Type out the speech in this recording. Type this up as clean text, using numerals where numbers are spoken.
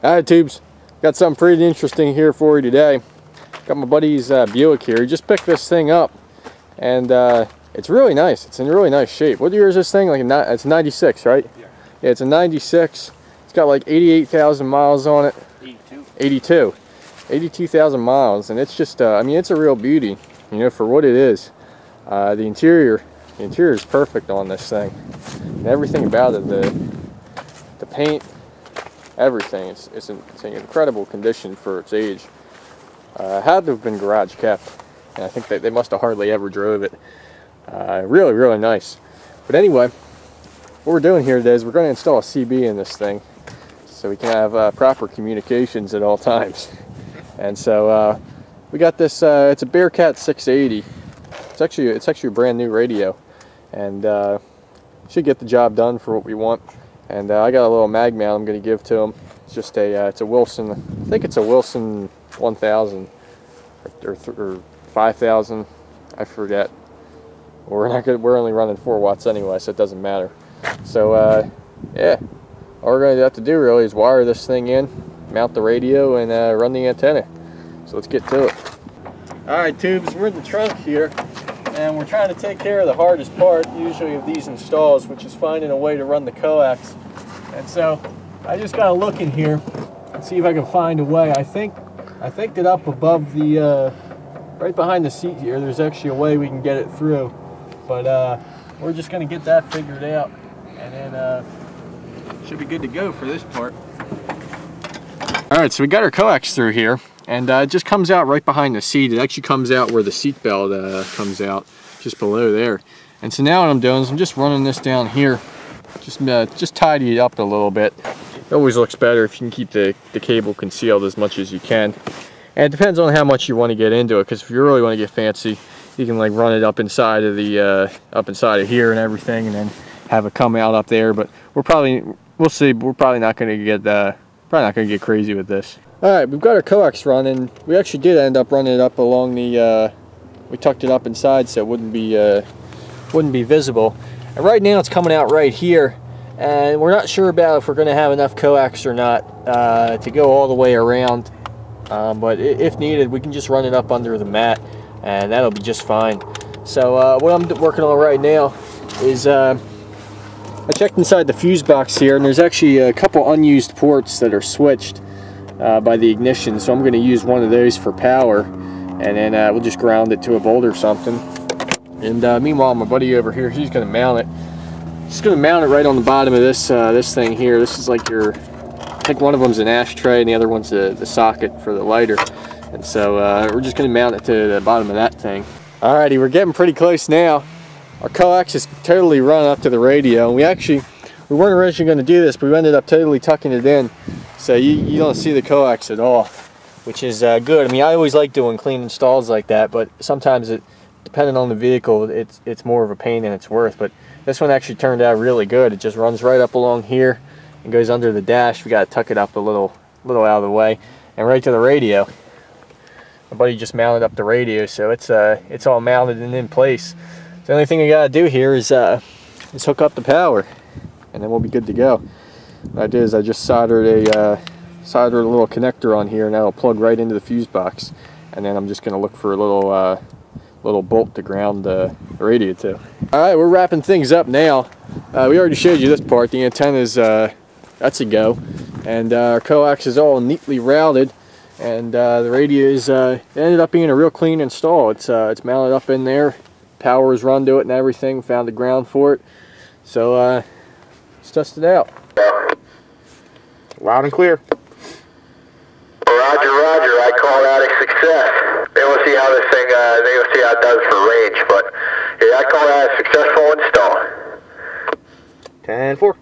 Alright, tubes, got something pretty interesting here for you today. Got my buddy's Buick here. He just picked this thing up, and it's really nice. It's in really nice shape. What year is this thing? Like it's 96, right? Yeah, it's a 96. It's got like 88,000 miles on it. 82,000 miles, and it's just I mean, it's a real beauty, you know, for what it is. The interior is perfect on this thing, and everything about it, the paint, everything, it's an incredible condition for its age. Had to have been garage kept, and I think that they must have hardly ever drove it. Really nice. But anyway, what we're doing here today is we're going to install a CB in this thing so we can have proper communications at all times. And so we got this, it's a Bearcat 680. It's actually a brand new radio, and should get the job done for what we want. And I got a little mag mount I'm going to give to him. It's just it's a Wilson, I think it's a Wilson 1000 or 5000, I forget. We're only running 4 watts anyway, so it doesn't matter. So yeah, all we're going to have to do really is wire this thing in, mount the radio, and run the antenna. So let's get to it. Alright, tubes, we're in the trunk here, and we're trying to take care of the hardest part usually of these installs, which is finding a way to run the coax. And so I just got to look in here and see if I can find a way. I think that up above the right behind the seat here, there's actually a way we can get it through, but we're just going to get that figured out, and then should be good to go for this part. Alright, so we got our coax through here, and it just comes out right behind the seat. It actually comes out where the seat belt comes out, just below there. And so now what I'm doing is I'm just running this down here, just tidy it up a little bit. It always looks better if you can keep the cable concealed as much as you can. And it depends on how much you want to get into it, because if you really want to get fancy, you can like run it up inside of the up inside of here and everything, and then have it come out up there. But we'll see. We're probably not going to get crazy with this. All right, we've got our coax running. We actually did end up running it up along the. We tucked it up inside so it wouldn't be visible. And right now it's coming out right here, and we're not sure about if we're going to have enough coax or not to go all the way around. But if needed, we can just run it up under the mat, and that'll be just fine. So what I'm working on right now is I checked inside the fuse box here, and there's actually a couple unused ports that are switched by the ignition, so I'm going to use one of those for power, and then we'll just ground it to a bolt or something. And meanwhile, my buddy over here, he's going to mount it. He's going to mount it right on the bottom of this this thing here. This is like your, I think one of them's an ashtray and the other one's the socket for the lighter. And so we're just going to mount it to the bottom of that thing. Alrighty, we're getting pretty close now. Our coax is totally run up to the radio, and we weren't originally going to do this, but we ended up totally tucking it in, so you don't see the coax at all, which is good. I mean, I always like doing clean installs like that, but sometimes depending on the vehicle, it's more of a pain than it's worth. But this one actually turned out really good. It just runs right up along here and goes under the dash. We got to tuck it up a little out of the way, and right to the radio. My buddy just mounted up the radio, so it's all mounted and in place. The only thing I gotta do here is hook up the power, and then we'll be good to go. What I did is I just soldered a little connector on here, and that'll plug right into the fuse box. And then I'm just gonna look for a little bolt to ground the radio to. All right, we're wrapping things up now. We already showed you this part. The antenna's that's a go, and our coax is all neatly routed, and the radio is it ended up being a real clean install. It's mounted up in there. Power is run to it and everything. We found the ground for it. So let's test it out. Loud and clear. Roger, roger. I call that a success. Then we'll see how this thing, we'll see how it does for range. But yeah, I call that a successful install. 10-4.